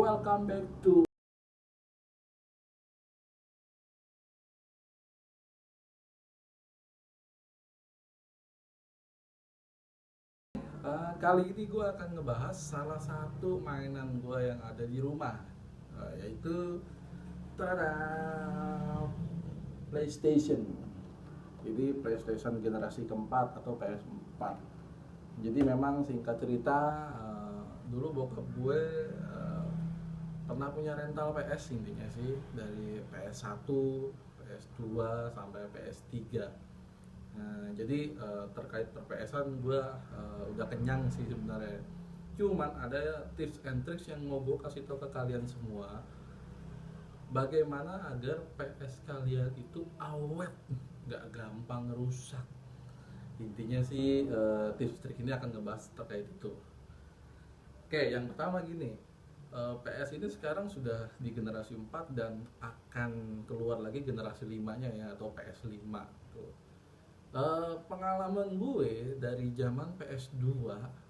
welcome back to kali ini gue akan ngebahas salah satu mainan gue yang ada di rumah, yaitu tada, PlayStation. Jadi PlayStation generasi keempat atau PS4. Jadi memang singkat cerita, dulu bokap gue pernah punya rental PS intinya sih, dari PS1, PS2 sampai PS3. Nah, jadi terkait per-PS-an gue udah kenyang sih sebenarnya. Cuman ada tips and tricks yang mau gue kasih tau ke kalian semua, bagaimana agar PS kalian itu awet, nggak gampang rusak. Intinya sih tips trik ini akan ngebahas terkait itu. Oke, yang pertama gini, PS ini sekarang sudah di generasi 4 dan akan keluar lagi generasi 5-nya ya, atau PS5 tuh. Pengalaman gue dari zaman PS2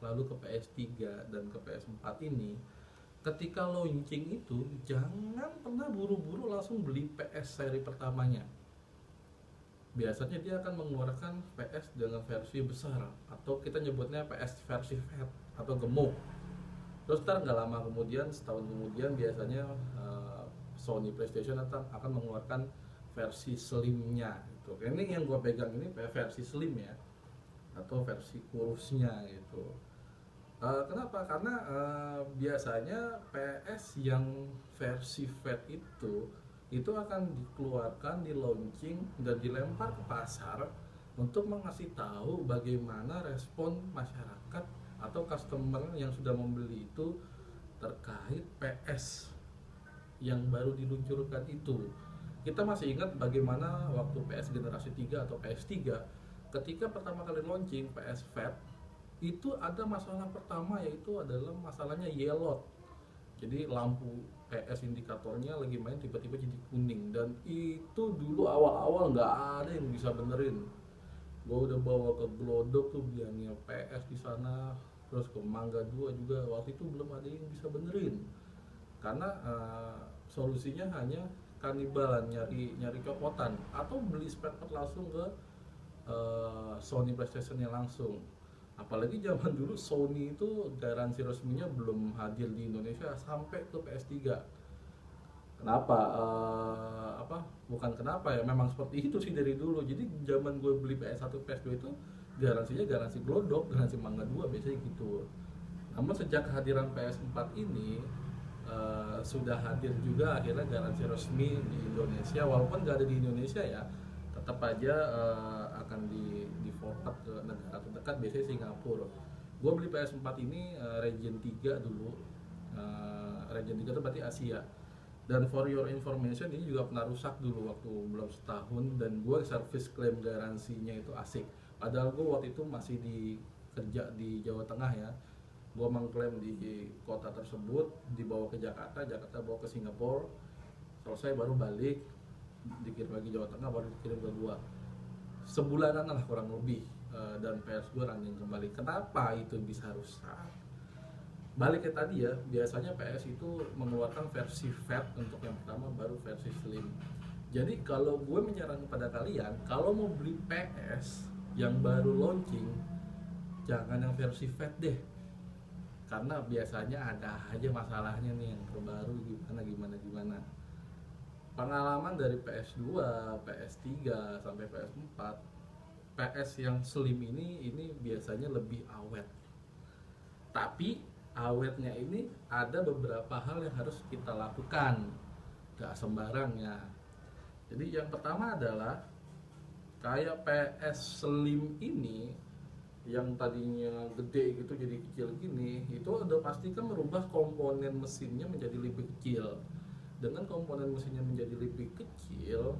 lalu ke PS3 dan ke PS4 ini, ketika launching itu jangan pernah buru-buru langsung beli PS seri pertamanya. Biasanya dia akan mengeluarkan PS dengan versi besar, atau kita nyebutnya PS versi fat atau gemuk. Terus ntar nggak lama kemudian, setahun kemudian biasanya Sony PlayStation akan mengeluarkan versi slimnya gitu. Ini yang gue pegang ini versi slim ya, atau versi kurusnya gitu. Kenapa? Karena biasanya PS yang versi fat itu akan dikeluarkan, di launching dan dilempar ke pasar untuk mengasih tahu bagaimana respon masyarakat atau customer yang sudah membeli itu terkait PS yang baru diluncurkan itu. Kita masih ingat bagaimana waktu PS generasi 3 atau PS3, ketika pertama kali launching PS Fat, itu ada masalah pertama, yaitu adalah masalahnya yellow. Jadi lampu PS indikatornya lagi main tiba-tiba jadi kuning, dan itu dulu awal-awal nggak ada yang bisa benerin. Gue udah bawa ke Glodok tuh bilangnya PS di sana, terus ke Mangga 2 juga, waktu itu belum ada yang bisa benerin. Karena solusinya hanya kanibalan, nyari copotan atau beli spare part langsung ke Sony PlayStation-nya langsung. Apalagi zaman dulu Sony itu garansi resminya belum hadir di Indonesia sampai ke PS3. Kenapa? Bukan kenapa ya, memang seperti itu sih dari dulu. Jadi zaman gue beli PS1, PS2 itu garansinya garansi Glodok, garansi Mangga 2 biasanya gitu. Namun sejak kehadiran PS4 ini, sudah hadir juga akhirnya garansi resmi di Indonesia. Walaupun nggak ada di Indonesia ya, tetap aja akan di forward ke negara terdekat, biasanya Singapura. Gue beli PS4 ini region 3 dulu. Region 3 itu berarti Asia. Dan for your information, ini juga pernah rusak dulu waktu belum setahun, dan gue service claim garansinya itu asik. Padahal gue waktu itu masih kerja di Jawa Tengah ya. Gue mengklaim di kota tersebut, dibawa ke Jakarta, Jakarta bawa ke Singapura, selesai baru balik, dikirim lagi Jawa Tengah, baru dikirim ke gue. Sebulanan lah kurang lebih, dan PS gue running kembali. Kenapa itu bisa rusak? Balik ke tadi ya, biasanya PS itu mengeluarkan versi fat untuk yang pertama, baru versi slim. Jadi kalau gue menyarankan pada kalian, kalau mau beli PS yang baru launching, jangan yang versi fat deh, karena biasanya ada aja masalahnya nih yang terbaru, gimana. Pengalaman dari PS2, PS3 sampai PS4, PS yang slim ini biasanya lebih awet. Tapi awetnya ini ada beberapa hal yang harus kita lakukan, gak sembarang ya. Jadi yang pertama adalah, kayak PS slim ini yang tadinya gede gitu jadi kecil gini, itu udah pasti kan merubah komponen mesinnya menjadi lebih kecil. Dengan komponen mesinnya menjadi lebih kecil,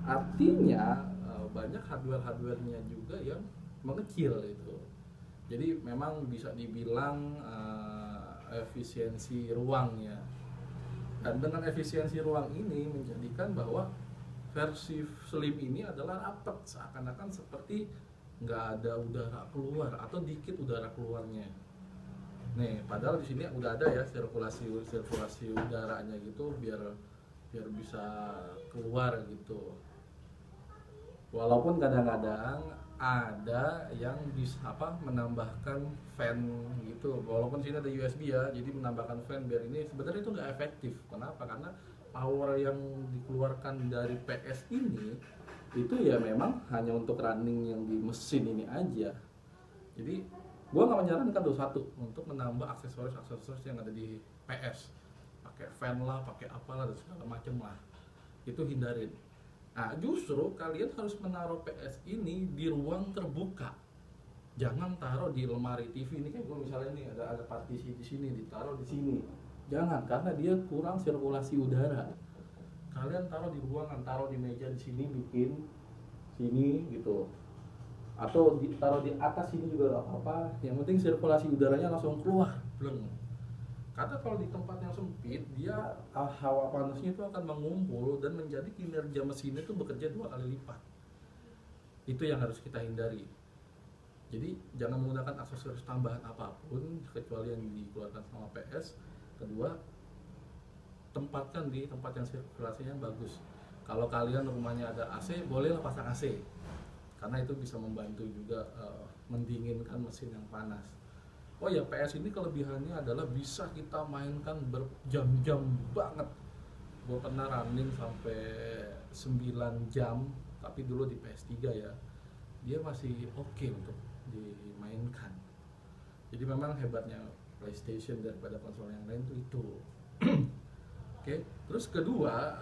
artinya banyak hardware-hardwarenya juga yang mengecil itu. Jadi memang bisa dibilang efisiensi ruang ya. Dan dengan efisiensi ruang ini menjadikan bahwa versi slim ini adalah rapat, seakan-akan seperti nggak ada udara keluar atau dikit udara keluarnya. Nih, padahal di sini udah ada ya sirkulasi udaranya gitu, biar biar bisa keluar gitu. Walaupun kadang-kadang ada yang bisa menambahkan fan gitu, walaupun sini ada USB ya, jadi menambahkan fan biar ini sebenarnya itu nggak efektif. Kenapa? Karena power yang dikeluarkan dari PS ini itu ya memang hanya untuk running yang di mesin ini aja. Jadi gua nggak menyarankan tuh satu untuk menambah aksesoris yang ada di PS, pakai fan lah, pakai apalah dan segala macem lah, itu hindarin. Nah, justru kalian harus menaruh PS ini di ruang terbuka. Jangan taruh di lemari TV ini, kayak gue misalnya nih ada partisi di sini, ditaruh di sini. Jangan, karena dia kurang sirkulasi udara. Kalian taruh di ruangan, taruh di meja di sini, bikin sini gitu. Atau ditaruh di atas sini juga gak apa-apa. Yang penting sirkulasi udaranya langsung keluar, bleng. Karena kalau di tempat yang sempit, dia hawa panasnya itu akan mengumpul dan menjadi kinerja mesinnya itu bekerja 2 kali lipat. Itu yang harus kita hindari. Jadi jangan menggunakan aksesoris tambahan apapun kecuali yang dikeluarkan sama PS. Kedua, tempatkan di tempat yang sirkulasinya bagus. Kalau kalian rumahnya ada AC, bolehlah pasang AC. Karena itu bisa membantu juga mendinginkan mesin yang panas. Oh ya, PS ini kelebihannya adalah bisa kita mainkan berjam-jam banget. Gue pernah running sampai 9 jam, tapi dulu di PS3 ya. Dia masih oke untuk dimainkan. Jadi memang hebatnya PlayStation daripada konsol yang lain tuh itu. Oke, terus kedua,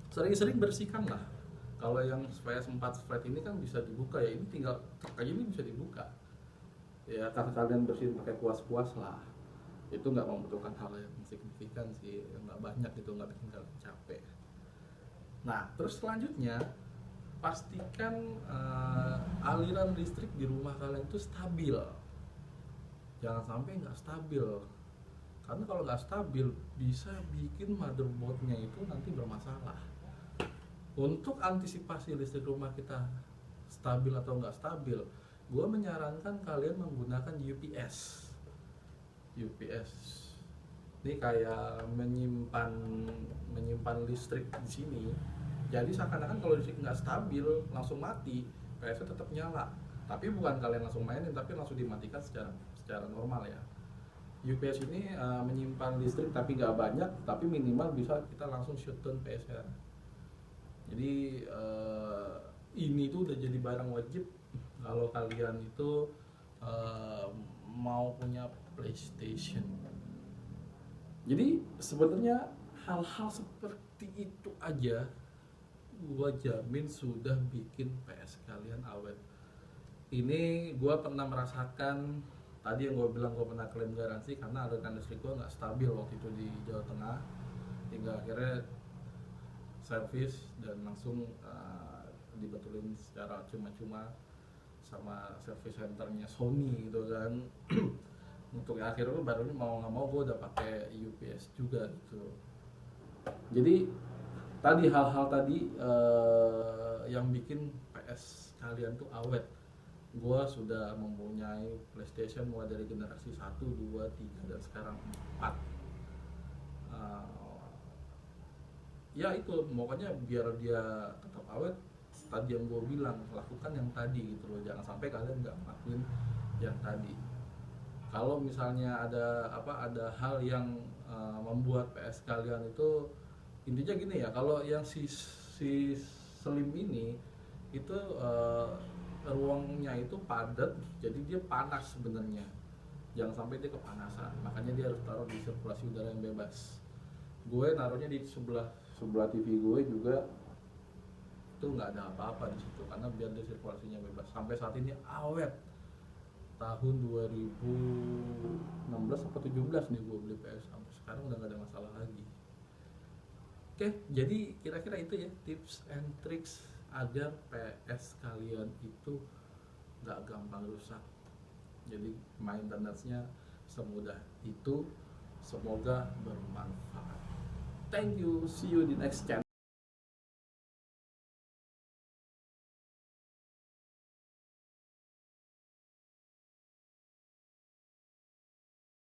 sering-sering bersihkan lah. Kalau yang PS4 Sprite ini kan bisa dibuka ya, ini tinggal aja ini bisa dibuka. Ya karena kalian bersihin pakai kuas-kuas lah, itu nggak membutuhkan hal yang signifikan sih, nggak banyak gitu, nggak bikin kalian capek. Nah terus selanjutnya pastikan aliran listrik di rumah kalian itu stabil, jangan sampai nggak stabil, karena kalau nggak stabil bisa bikin motherboardnya itu nanti bermasalah. Untuk antisipasi listrik rumah kita stabil atau nggak stabil, gue menyarankan kalian menggunakan UPS. UPS ini kayak menyimpan listrik di sini. Jadi seakan-akan kalau listrik nggak stabil langsung mati, PS tetap nyala. Tapi bukan kalian langsung mainin, tapi langsung dimatikan secara normal ya. UPS ini menyimpan listrik tapi nggak banyak, tapi minimal bisa kita langsung shutdown PS ya. Jadi ini tuh udah jadi barang wajib kalau kalian itu mau punya PlayStation. Jadi sebenarnya hal-hal seperti itu aja gua jamin sudah bikin PS kalian awet. Ini gua pernah merasakan, tadi yang gua bilang gua pernah klaim garansi karena aliran listrik gua nggak stabil waktu itu di Jawa Tengah, hingga akhirnya servis dan langsung dibetulin secara cuma-cuma sama service centernya Sony gitu kan. Untuk akhirnya baru mau nggak mau gue udah pakai UPS juga gitu. Jadi tadi hal-hal tadi yang bikin PS kalian tuh awet. Gue sudah mempunyai PlayStation mulai dari generasi 1, 2, 3 dan sekarang 4. Ya itu pokoknya biar dia tetap awet, tadi yang gue bilang, lakukan yang tadi gitu loh, jangan sampai kalian nggak ngelakuin yang tadi. Kalau misalnya ada hal yang membuat PS kalian itu, intinya gini ya, kalau yang si Slim ini itu ruangnya itu padat, jadi dia panas sebenarnya, jangan sampai dia kepanasan, makanya dia harus taruh di sirkulasi udara yang bebas. Gue naruhnya di sebelah TV gue juga, itu nggak ada apa-apa di situ karena biar dia sirkulasinya bebas. Sampai saat ini awet. Tahun 2016 atau 17 nih gue beli PS, sampai sekarang udah nggak ada masalah lagi. Oke, jadi kira-kira itu ya tips and tricks agar PS kalian itu nggak gampang rusak. Jadi maintenance-nya semudah itu. Semoga bermanfaat. Thank you, see you di next channel.